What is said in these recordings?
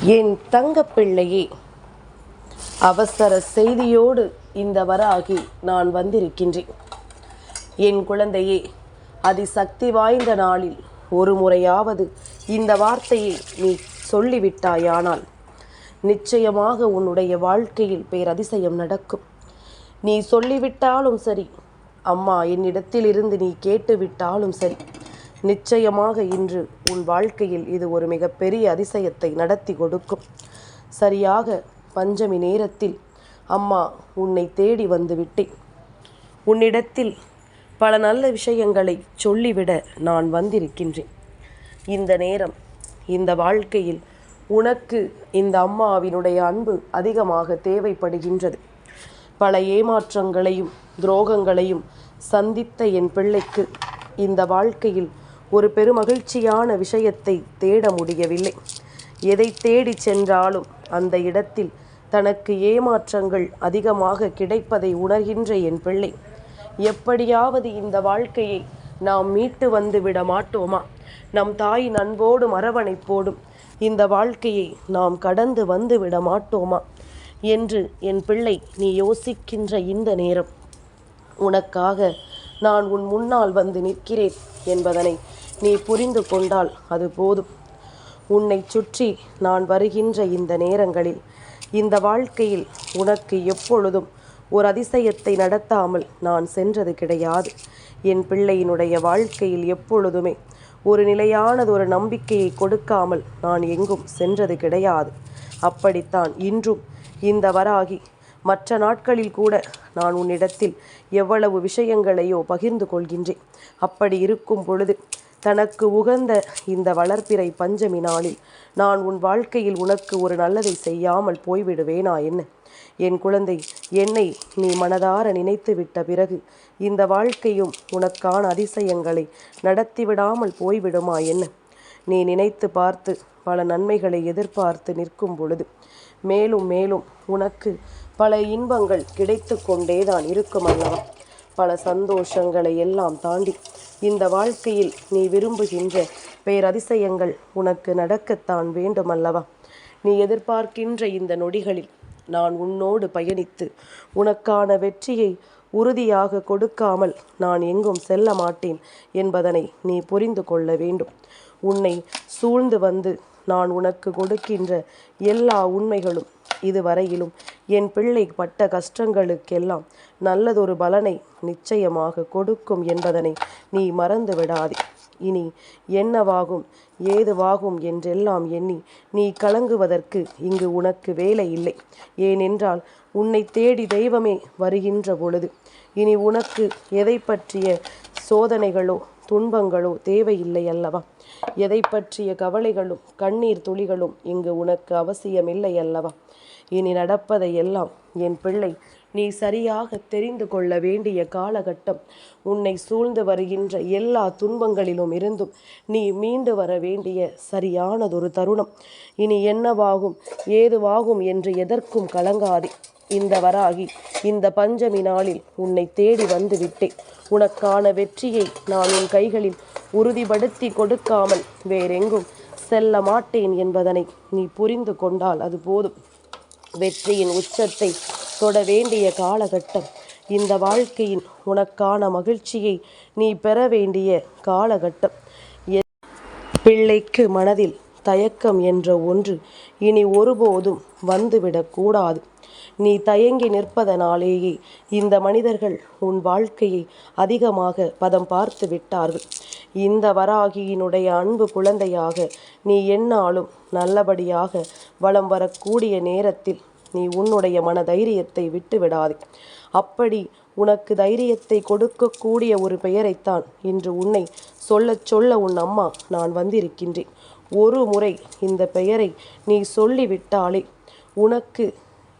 என் தங்கப்பிள்ளையே, அவசர செய்தியோடு இந்த வராகி நான் வந்திருக்கின்றேன். என் குழந்தையே, அதிசக்தி வாய்ந்த நாளில் ஒரு முறையாவது இந்த வார்த்தையை நீ சொல்லிவிட்டாயானால் நிச்சயமாக உன்னுடைய வாழ்க்கையில் பேரதிசயம் நடக்கும். நீ சொல்லிவிட்டாலும் சரி, அம்மா என்னிடத்திலிருந்து நீ கேட்டுவிட்டாலும் சரி, நிச்சயமாக இன்று உன் வாழ்க்கையில் இது ஒரு மிகப்பெரிய அதிசயத்தை நடத்தி கொடுக்கும். சரியாக பஞ்சமி நேரத்தில் அம்மா உன்னை தேடி வந்து விட்டேன். உன்னிடத்தில் பல நல்ல விஷயங்களை சொல்லிவிட நான் வந்திருக்கின்றேன். இந்த நேரம், இந்த வாழ்க்கையில் உனக்கு இந்த அம்மாவினுடைய அன்பு அதிகமாக தேவைப்படுகின்றது. பல ஏமாற்றங்களையும் துரோகங்களையும் சந்தித்த என் பிள்ளைக்கு இந்த வாழ்க்கையில் ஒரு பெருமகிழ்ச்சியான விஷயத்தை தேட முடியவில்லை. எதை தேடி சென்றாலும் அந்த இடத்தில் தனக்கு ஏமாற்றங்கள் அதிகமாக கிடைப்பதை உணர்கின்ற என் பிள்ளை, எப்படியாவது இந்த வாழ்க்கையை நாம் மீட்டு வந்து விட மாட்டோமா? நம் தாயின் அன்போடும் அரவணைப்போடும் இந்த வாழ்க்கையை நாம் கடந்து வந்து விட மாட்டோமா என்று என் பிள்ளை நீ யோசிக்கின்ற இந்த நேரம், உனக்காக நான் உன் முன்னால் வந்து நிற்கிறேன் என்பதனை நீ புரிந்து கொண்டால் அது போதும். உன்னை சுற்றி நான் வருகின்ற இந்த நேரங்களில் இந்த வாழ்க்கையில் உனக்கு எப்பொழுதும் ஒரு அதிசயத்தை நடத்தாமல் நான் சென்றது கிடையாது. என் பிள்ளையினுடைய வாழ்க்கையில் எப்பொழுதுமே ஒரு நிலையானது ஒரு நம்பிக்கையை கொடுக்காமல் நான் எங்கும் சென்றது கிடையாது. அப்படித்தான் இன்றும் இந்த வராகி மற்ற நாட்களில் கூட நான் உன்னிடத்தில் எவ்வளவு விஷயங்களையோ பகிர்ந்து கொள்கின்றேன். அப்படி இருக்கும் பொழுது தனக்கு உகந்த இந்த வளர்ப்பிறை பஞ்சமி நாளில் நான் உன் வாழ்க்கையில் உனக்கு ஒரு நல்லதை செய்யாமல் போய்விடுவேனா என்ன? என் குழந்தை, என்னை நீ மனதார நினைத்து விட்ட பிறகு இந்த வாழ்க்கையும் உனக்கான அதிசயங்களை நடத்திவிடாமல் போய்விடுமா என்ன? நீ நினைத்து பார்த்து பல நன்மைகளை எதிர்பார்த்து நிற்கும் பொழுது மேலும் மேலும் உனக்கு பல இன்பங்கள் கிடைத்து கொண்டேதான் இருக்கும் அல்லவா? பல சந்தோஷங்களை எல்லாம் தாண்டி இந்த வாழ்க்கையில் நீ விரும்புகின்ற பேரதிசயங்கள் உனக்கு நடக்கத்தான் வேண்டுமல்லவா? நீ எதிர்பார்க்கின்ற இந்த நொடிகளில் நான் உன்னோடு பயணித்து உனக்கான வெற்றியை உறுதியாக கொடுக்காமல் நான் எங்கும் செல்ல மாட்டேன் என்பதனை நீ புரிந்து கொள்ள வேண்டும். உன்னை சூழ்ந்து வந்து நான் உனக்கு கொடுக்கின்ற எல்லா உண்மைகளும் இதுவரையிலும் என் பிள்ளை பட்ட கஷ்டங்களுக்கெல்லாம் நல்லதொரு பலனை நிச்சயமாக கொடுக்கும் என்பதனை நீ மறந்து விடாதே. இனி என்னவாகும் ஏதுவாகும் என்றெல்லாம் எண்ணி நீ கலங்குவதற்கு இங்கு உனக்கு வேலை இல்லை. ஏனென்றால் உன்னை தேடி தெய்வமே வருகின்ற பொழுது இனி உனக்கு எதை பற்றிய சோதனைகளோ துன்பங்களோ தேவையில்லை அல்லவா? எதை பற்றிய கவலைகளும் கண்ணீர் துளிகளும் இங்கு உனக்கு அவசியமில்லை அல்லவா? இனி நடப்பதை எல்லாம் என் பிள்ளை நீ சரியாக தெரிந்து கொள்ள வேண்டிய காலகட்டம். உன்னை சூழ்ந்து வருகின்ற எல்லா துன்பங்களிலும் இருந்தும் நீ மீண்டு வர வேண்டிய சரியானதொரு தருணம். இனி என்னவாகும் ஏதுவாகும் என்று எதற்கும் கலங்காதே. இந்த வராகி இந்த பஞ்சமி நாளில் உன்னை தேடி வந்து விட்டேன். உனக்கான வெற்றியை நான் உன் கைகளில் உறுதிப்படுத்தி கொடுக்காமல் வேறெங்கும் செல்ல மாட்டேன் என்பதனை நீ புரிந்து கொண்டால் அது போதும். வெற்றியின் உச்சத்தை தொட வேண்டிய காலகட்டம். இந்த வாழ்க்கையின் உனக்கான மகிழ்ச்சியை நீ பெற வேண்டிய காலகட்டம். பிள்ளைக்கு மனதில் தயக்கம் என்ற ஒன்று இனி ஒருபோதும் வந்துவிடக்கூடாது. நீ தயங்கி நிற்பதனாலேயே இந்த மனிதர்கள் உன் வாழ்க்கையை அதிகமாக பதம் பார்த்து விட்டார்கள். இந்த வராகியினுடைய அன்பு குழந்தையாக நீ எந்நாளும் நல்லபடியாக வலம் வரக்கூடிய நேரத்தில் நீ உன்னுடைய மன தைரியத்தை விட்டு விடாதே. அப்படி உனக்கு தைரியத்தை கொடுக்கக்கூடிய ஒரு பெயரைத்தான் இன்று உன்னை சொல்ல உன் அம்மா நான் வந்திருக்கின்றேன். ஒரு முறை இந்த பெயரை நீ சொல்லிவிட்டாலே உனக்கு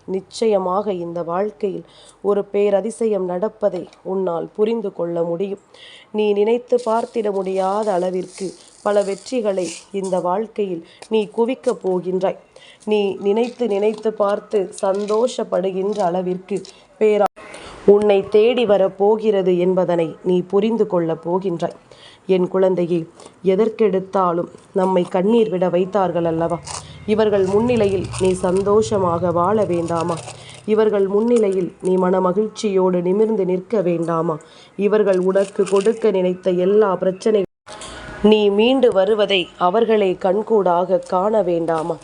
நிச்சயமாக இந்த வாழ்க்கையில் ஒரு பேரதிசயம் நடப்பதை உன்னால் புரிந்து கொள்ள முடியும். நீ நினைத்து பார்த்திட முடியாத அளவிற்கு பல வெற்றிகளை இந்த வாழ்க்கையில் நீ குவிக்கப் போகின்றாய். நீ நினைத்து பார்த்து சந்தோஷப்படுகின்ற அளவிற்கு உன்னை தேடி வரப்போகிறது என்பதனை நீ புரிந்து கொள்ளப் போகின்றாய். என் குழந்தையே, எதற்கெடுத்தாலும் நம்மை கண்ணீர் விட வைத்தார்கள் அல்லவா? இவர்கள் முன்னிலையில் நீ சந்தோஷமாக வாழ வேண்டாமா? இவர்கள் முன்னிலையில் நீ மனமகிழ்ச்சியோடு நிமிர்ந்து நிற்க வேண்டாமா? இவர்கள் உனக்கு கொடுக்க நினைத்த எல்லா பிரச்சனை நீ மீண்டு வருவதை அவர்களை கண்கூடாக காண வேண்டாமா?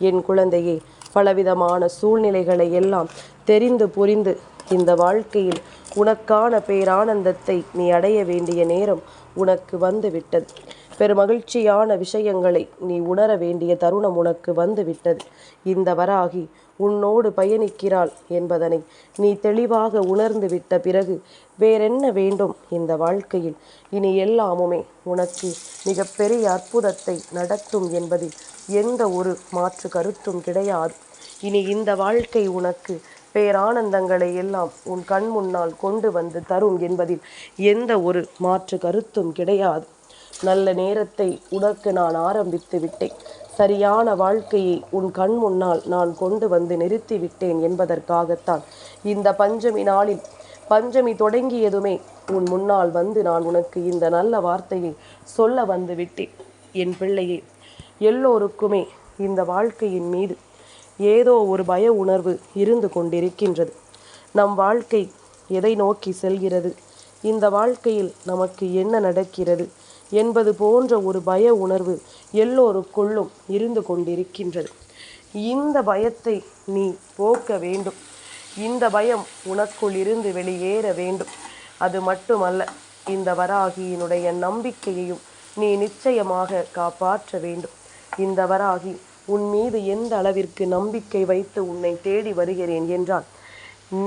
என் குழந்தையே, பலவிதமான சூழ்நிலைகளை எல்லாம் தெரிந்து புரிந்து இந்த வாழ்க்கையில் உனக்கான பேரானந்தத்தை நீ அடைய வேண்டிய நேரம் உனக்கு வந்து விட்டது. பெருமகிழ்ச்சியான விஷயங்களை நீ உணர வேண்டிய தருணம் உனக்கு வந்து விட்டது. இந்த வராகி உன்னோடு பயணிக்கிறாள் என்பதனை நீ தெளிவாக உணர்ந்து விட்ட பிறகு வேறென்ன வேண்டும் இந்த வாழ்க்கையில்? இனி எல்லாமுமே உனக்கு மிகப்பெரிய அற்புதத்தை நடத்தும் என்பதில் எந்த ஒரு மாற்று கருத்தும் கிடையாது. இனி இந்த வாழ்க்கை உனக்கு பேரானந்தங்களை எல்லாம் உன் கண் முன்னால் கொண்டு வந்து தரும் என்பதில் எந்த ஒரு மாற்று கருத்தும் கிடையாது. நல்ல நேரத்தை உனக்கு நான் ஆரம்பித்து விட்டேன். சரியான வாழ்க்கையை உன் கண் முன்னால் நான் கொண்டு வந்து நிறுத்திவிட்டேன் என்பதற்காகத்தான் இந்த பஞ்சமி நாளில் பஞ்சமி தொடங்கியதுமே உன் முன்னால் வந்து நான் உனக்கு இந்த நல்ல வார்த்தையை சொல்ல வந்து விட்டேன். என் பிள்ளையே, எல்லோருக்குமே இந்த வாழ்க்கையின் மீது ஏதோ ஒரு பய உணர்வு இருந்து கொண்டிருக்கின்றது. நம் வாழ்க்கை எதை நோக்கி செல்கிறது, இந்த வாழ்க்கையில் நமக்கு என்ன நடக்கிறது என்பது போன்ற ஒரு பய உணர்வு எல்லோருக்குள்ளும் இருந்து கொண்டிருக்கின்றது. இந்த பயத்தை நீ போக்க வேண்டும். இந்த பயம் உனக்குள் இருந்து வெளியேற வேண்டும். அது மட்டுமல்ல, இந்த வராகியினுடைய நம்பிக்கையையும் நீ நிச்சயமாக காப்பாற்ற வேண்டும். இந்த வராகி உன் மீது எந்த அளவிற்கு நம்பிக்கை வைத்து உன்னை தேடி வருகிறேன் என்றால்,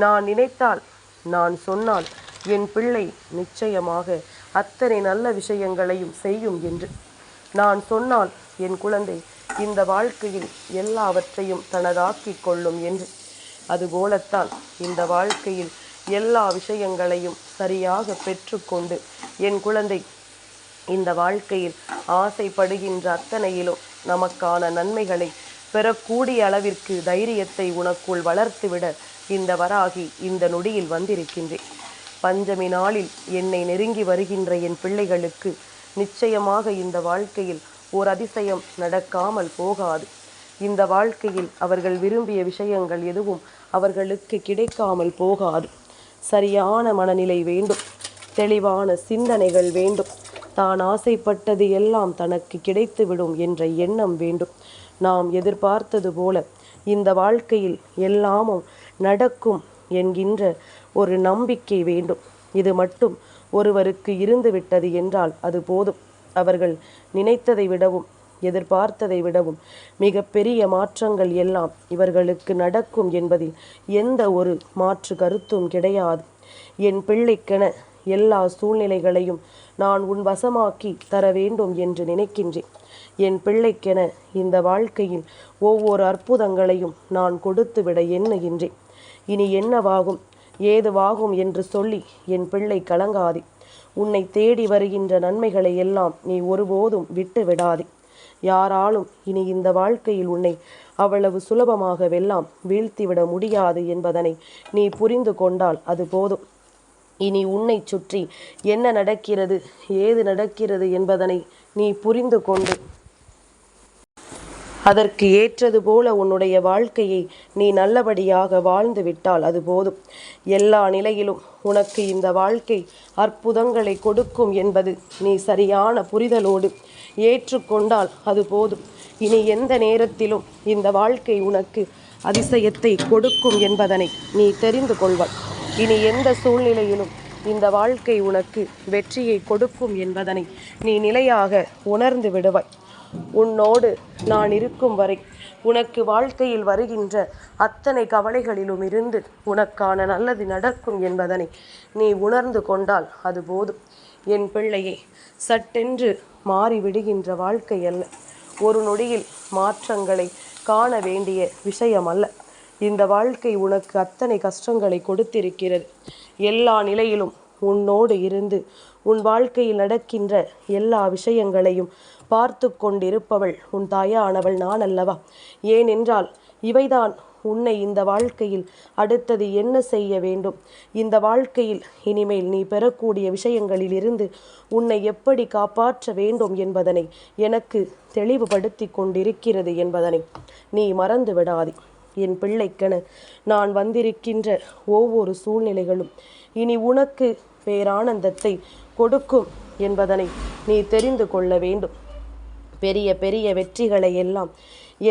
நான் நினைத்தால், நான் சொன்னால் என் பிள்ளை நிச்சயமாக அத்தனை நல்ல விஷயங்களையும் செய்யும் என்று. நான் சொன்னால் என் குழந்தை இந்த வாழ்க்கையில் எல்லாவற்றையும் தனதாக்கிக் கொள்ளும் என்று. அதுபோலத்தான் இந்த வாழ்க்கையில் எல்லா விஷயங்களையும் சரியாக பெற்றுக்கொண்டு என் குழந்தை இந்த வாழ்க்கையில் ஆசைப்படுகின்ற அத்தனையிலும் நமக்கான நன்மைகளை பெறக்கூடிய அளவிற்கு தைரியத்தை உனக்குள் வளர்த்துவிட இந்த வராகி இந்த நொடியில் வந்திருக்கின்றேன். பஞ்சமி நாளில் என்னை நெருங்கி வருகின்ற என் பிள்ளைகளுக்கு நிச்சயமாக இந்த வாழ்க்கையில் ஓர் அதிசயம் நடக்காமல் போகாது. இந்த வாழ்க்கையில் அவர்கள் விரும்பிய விஷயங்கள் எதுவும் அவர்களுக்கு கிடைக்காமல் போகாது. சரியான மனநிலை வேண்டும், தெளிவான சிந்தனைகள் வேண்டும், தான் ஆசைப்பட்டது எல்லாம் தனக்கு கிடைத்துவிடும் என்ற எண்ணம் வேண்டும். நாம் எதிர்பார்த்தது போல இந்த வாழ்க்கையில் எல்லாமும் நடக்கும் என்கின்ற ஒரு நம்பிக்கை வேண்டும். இது மட்டும் ஒருவருக்கு இருந்து விட்டது என்றால் அது போதும். அவர்கள் நினைத்ததை விடவும் எதிர்பார்த்ததை விடவும் மிக பெரிய மாற்றங்கள் எல்லாம் இவர்களுக்கு நடக்கும் என்பதில் எந்த ஒரு மாற்று கருத்தும் கிடையாது. என் பிள்ளைக்கென எல்லா சூழ்நிலைகளையும் நான் உன் வசமாக்கி தர வேண்டும் என்று நினைக்கின்றேன். என் பிள்ளைக்கென இந்த வாழ்க்கையில் ஒவ்வொரு அற்புதங்களையும் நான் கொடுத்துவிட எண்ணுகின்றேன். இனி என்னவாகும் ஏதுவாகும் என்று சொல்லி என் பிள்ளை கலங்காதே. உன்னை தேடி வருகின்ற நன்மைகளை எல்லாம் நீ ஒருபோதும் விட்டு விடாதே. யாராலும் இனி இந்த வாழ்க்கையில் உன்னை அவ்வளவு சுலபமாகவெல்லாம் வீழ்த்திவிட முடியாது என்பதனை நீ புரிந்து கொண்டால் அது போதும். இனி உன்னை சுற்றி என்ன நடக்கிறது, ஏது நடக்கிறது என்பதனை நீ புரிந்து கொண்டு அதற்கு ஏற்றது போல உன்னுடைய வாழ்க்கையை நீ நல்லபடியாக வாழ்ந்து விட்டால் அது போதும். எல்லா நிலையிலும் உனக்கு இந்த வாழ்க்கை அற்புதங்களை கொடுக்கும் என்பது நீ சரியான புரிதலோடு ஏற்றுக்கொண்டால் அது போதும். இனி எந்த நேரத்திலும் இந்த வாழ்க்கை உனக்கு அதிசயத்தை கொடுக்கும் என்பதனை நீ தெரிந்து கொள்வாய். இனி எந்த சூழ்நிலையிலும் இந்த வாழ்க்கை உனக்கு வெற்றியை கொடுக்கும் என்பதனை நீ நிலையாக உணர்ந்து விடுவாய். உன்னோடு நான் இருக்கும் வரை உனக்கு வாழ்க்கையில் வருகின்ற அத்தனை கவலைகளிலும் இருந்து உனக்கான நல்லது நடக்கும் என்பதனை நீ உணர்ந்து கொண்டால் அது போதும். என் பிள்ளையே, சட்டென்று மாறிவிடுகின்ற வாழ்க்கை அல்ல, ஒரு நொடியில் மாற்றங்களை காண வேண்டிய விஷயம் அல்ல. இந்த வாழ்க்கை உனக்கு அத்தனை கஷ்டங்களை கொடுத்திருக்கிறது. எல்லா நிலையிலும் உன்னோடு இருந்து உன் வாழ்க்கையில் நடக்கின்ற எல்லா விஷயங்களையும் பார்த்து கொண்டிருப்பவள் உன் தாயானவள் நான் அல்லவா? ஏனென்றால் இவைதான் உன்னை இந்த வாழ்க்கையில் அடுத்தது என்ன செய்ய வேண்டும், இந்த வாழ்க்கையில் இனிமேல் நீ பெறக்கூடிய விஷயங்களில் இருந்து உன்னை எப்படி காப்பாற்ற வேண்டும் என்பதனை எனக்கு தெளிவுபடுத்தி கொண்டிருக்கிறது என்பதனை நீ மறந்து விடாதே. என் பிள்ளைக்கென நான் வந்திருக்கின்ற ஒவ்வொரு சூழ்நிலைகளும் இனி உனக்கு பேரானந்தத்தை கொடுக்கும் என்பதனை நீ தெரிந்து கொள்ள வேண்டும். பெரிய பெரிய வெற்றிகளை எல்லாம்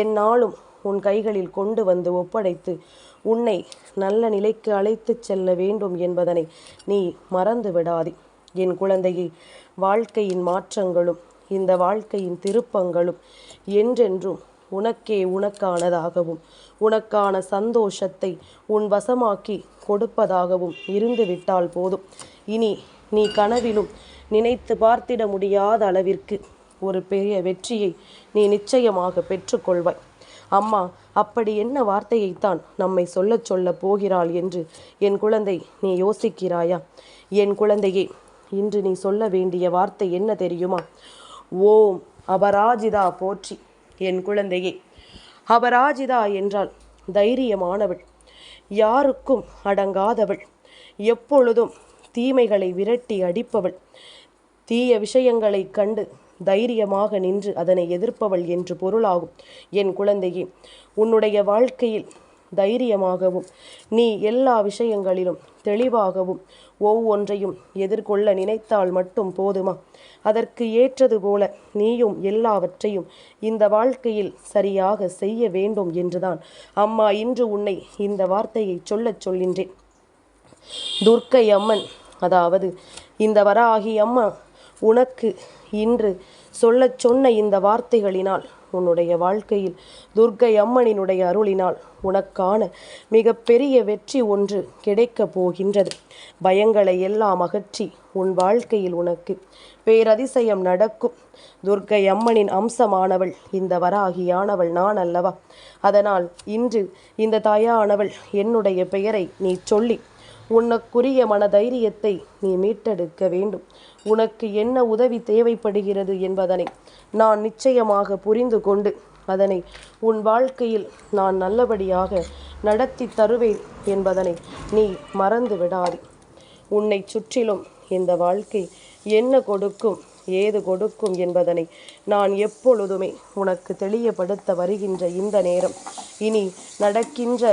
என்னாலும் உன் கைகளில் கொண்டு வந்து ஒப்படைத்து உன்னை நல்ல நிலைக்கு அழைத்து செல்ல வேண்டும் என்பதனை நீ மறந்து விடாதே. என் குழந்தையை, வாழ்க்கையின் மாற்றங்களும் இந்த வாழ்க்கையின் திருப்பங்களும் என்றென்றும் உனக்கே உனக்கானதாகவும் உனக்கான சந்தோஷத்தை உன் வசமாக்கி கொடுப்பதாகவும் இருந்துவிட்டால் போதும். இனி நீ கனவிலும் நினைத்து பார்த்திட முடியாத அளவிற்கு ஒரு பெரிய வெற்றியை நீ நிச்சயமாக பெற்றுக்கொள்வாய். அம்மா அப்படி என்ன வார்த்தையைத்தான் நம்மை சொல்ல போகிறாள் என்று என் குழந்தை நீ யோசிக்கிறாயா? என் குழந்தையே, இன்று நீ சொல்ல வேண்டிய வார்த்தை என்ன தெரியுமா? ஓம் அபராஜிதா போற்றி. என் குழந்தையே, அபராஜிதா என்றால் தைரியமானவள், யாருக்கும் அடங்காதவள், எப்பொழுதும் தீமைகளை விரட்டி அடிப்பவள், தீய விஷயங்களை கண்டு தைரியமாக நின்று அதனை எதிர்ப்பவள் என்று பொருளாகும். என் குழந்தையே, உன்னுடைய வாழ்க்கையில் தைரியமாகவும் நீ எல்லா விஷயங்களிலும் தெளிவாகவும் ஒவ்வொன்றையும் எதிர்கொள்ள நினைத்தால் மட்டும் போதுமா? அதற்கு ஏற்றது போல நீயும் எல்லாவற்றையும் இந்த வாழ்க்கையில் சரியாக செய்ய வேண்டும் என்றுதான் அம்மா இன்று உன்னை இந்த வார்த்தையை சொல்கின்றேன். துர்க்கை அம்மன், அதாவது இந்த வராகி அம்மா உனக்கு இன்று சொன்ன இந்த வார்த்தைகளினால் உன்னுடைய வாழ்க்கையில் துர்க்கை அம்மனினுடைய அருளினால் உனக்கான மிகப்பெரிய வெற்றி ஒன்று கிடைக்கப் போகின்றது. பயங்களை எல்லாம் அகற்றி உன் வாழ்க்கையில் உனக்கு பேரதிசயம் நடக்கும். துர்க்கை அம்மனின் அம்சமானவள் இந்த வராகியானவள் நான் அல்லவா? அதனால் இன்று இந்த தாயானவள் என்னுடைய பெயரை நீ சொல்லி உனக்குரிய மனதைரியத்தை நீ மீட்டெடுக்க வேண்டும். உனக்கு என்ன உதவி தேவைப்படுகிறது என்பதனை நான் நிச்சயமாக புரிந்து கொண்டு அதனை உன் வாழ்க்கையில் நான் நல்லபடியாக நடத்தி தருவேன் என்பதனை நீ மறந்து விடாதே. உன்னை சுற்றிலும் இந்த வாழ்க்கை என்ன கொடுக்கும், ஏது கொடுக்கும் என்பதனை நான் எப்பொழுதுமே உனக்கு தெளியப்படுத்த வருகின்ற இந்த நேரம், இனி நடக்கின்ற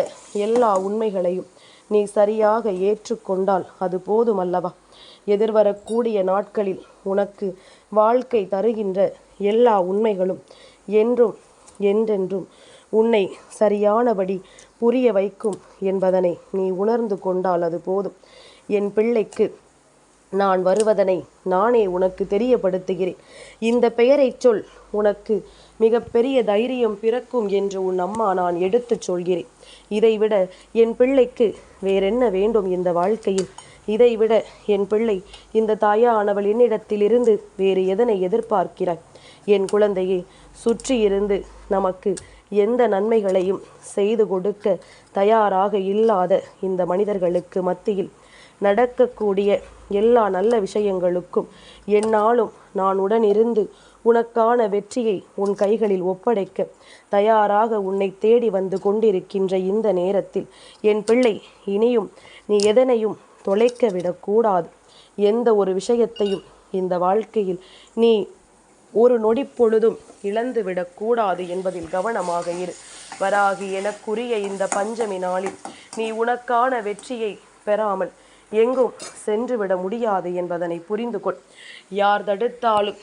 எல்லா உண்மைகளையும் நீ சரியாக ஏற்றுக்கொண்டால் அது போதுமல்லவா? எதிர்வரக்கூடிய நாட்களில் உனக்கு வாழ்க்கை தருகின்ற எல்லா உண்மைகளும் என்றும் என்றென்றும் உன்னை சரியானபடி புரிய வைக்கும் என்பதனை நீ உணர்ந்து கொண்டால் அது போதும். என் பிள்ளைக்கு நான் வருவதனை நானே உனக்கு தெரியப்படுத்துகிறேன். இந்த பெயரை சொல், உனக்கு மிகப்பெரிய தைரியம் பிறக்கும் என்று உன் அம்மா நான் எடுத்துச் சொல்கிறேன். இதைவிட என் பிள்ளைக்கு வேறென்ன வேண்டும் இந்த வாழ்க்கையில்? இதைவிட என் பிள்ளை, இந்த தாயானவள் என்னிடத்திலிருந்து வேறு எதனை எதிர்பார்க்கிறாய்? என் குழந்தையை, சுற்றி இருந்து நமக்கு எந்த நன்மைகளையும் செய்து கொடுக்க தயாராக இல்லாத இந்த மனிதர்களுக்கு மத்தியில் நடக்கக்கூடிய எல்லா நல்ல விஷயங்களுக்கும் என்னாலும் நான் உடனிருந்து உனக்கான வெற்றியை உன் கைகளில் ஒப்படைக்க தயாராக உன்னை தேடி வந்து கொண்டிருக்கின்ற இந்த நேரத்தில் என் பிள்ளை, இனியும் நீ எதனையும் தொலைக்க விடக்கூடாது. எந்த ஒரு விஷயத்தையும் இந்த வாழ்க்கையில் நீ ஒரு நொடி பொழுதும் இழந்து விடக்கூடாது என்பதில் கவனமாக இரு. வராகி எனக்குரிய இந்த பஞ்சமி நாளில் நீ உனக்கான வெற்றியை பெறாமல் எங்கும் சென்றுவிட முடியாது என்பதனை புரிந்து கொள். யார் தடுத்தாலும்,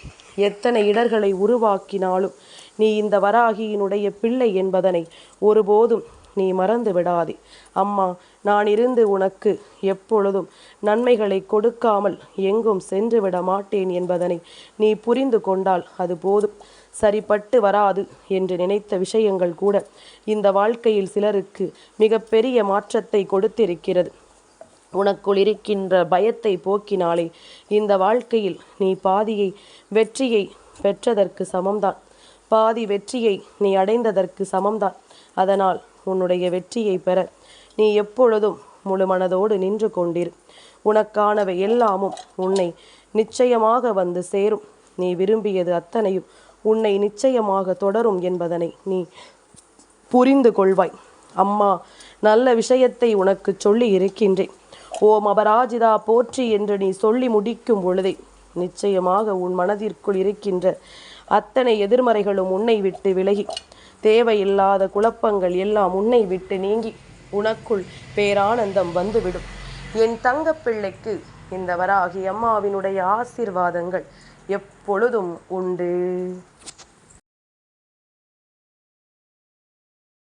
எத்தனை இடர்களை உருவாக்கினாலும் நீ இந்த வராகியினுடைய பிள்ளை என்பதனை ஒருபோதும் நீ மறந்து விடாதே. அம்மா நான் இருந்து உனக்கு எப்பொழுதும் நன்மைகளை கொடுக்காமல் எங்கும் சென்று விட மாட்டேன் என்பதனை நீ புரிந்து கொண்டால் அது போதும். சரிப்பட்டு வராது என்று நினைத்த விஷயங்கள் கூட இந்த வாழ்க்கையில் சிலருக்கு மிகப்பெரிய மாற்றத்தை கொடுத்திருக்கிறது. உனக்குள் இருக்கின்ற பயத்தை போக்கினாலே இந்த வாழ்க்கையில் நீ பாதியை வெற்றியை பெற்றதற்கு சமம்தான், பாதி வெற்றியை நீ அடைந்ததற்கு சமம்தான். அதனால் உன்னுடைய வெற்றியை பெற நீ எப்பொழுதும் முழு மனதோடு நின்று கொண்டிரு. உனக்கானவை எல்லாமும் உன்னை நிச்சயமாக வந்து சேரும். நீ விரும்பியது அத்தனையும் உன்னை நிச்சயமாக தொடரும் என்பதனை நீ புரிந்து கொள்வாய். அம்மா, நல்ல விஷயத்தை உனக்கு சொல்லி இருக்கின்றேன். ஓம் அபராஜிதா போற்றி என்று நீ சொல்லி முடிக்கும் பொழுதே நிச்சயமாக உன் மனதிற்குள் இருக்கின்ற அத்தனை எதிர்மறைகளும் உன்னை விட்டு விலகி தேவையில்லாத குழப்பங்கள் எல்லாம் உன்னை விட்டு நீங்கி உனக்குள் பேரானந்தம் வந்துவிடும். என் தங்க பிள்ளைக்கு இந்த வராகி அம்மாவினுடைய ஆசீர்வாதங்கள் எப்பொழுதும் உண்டு.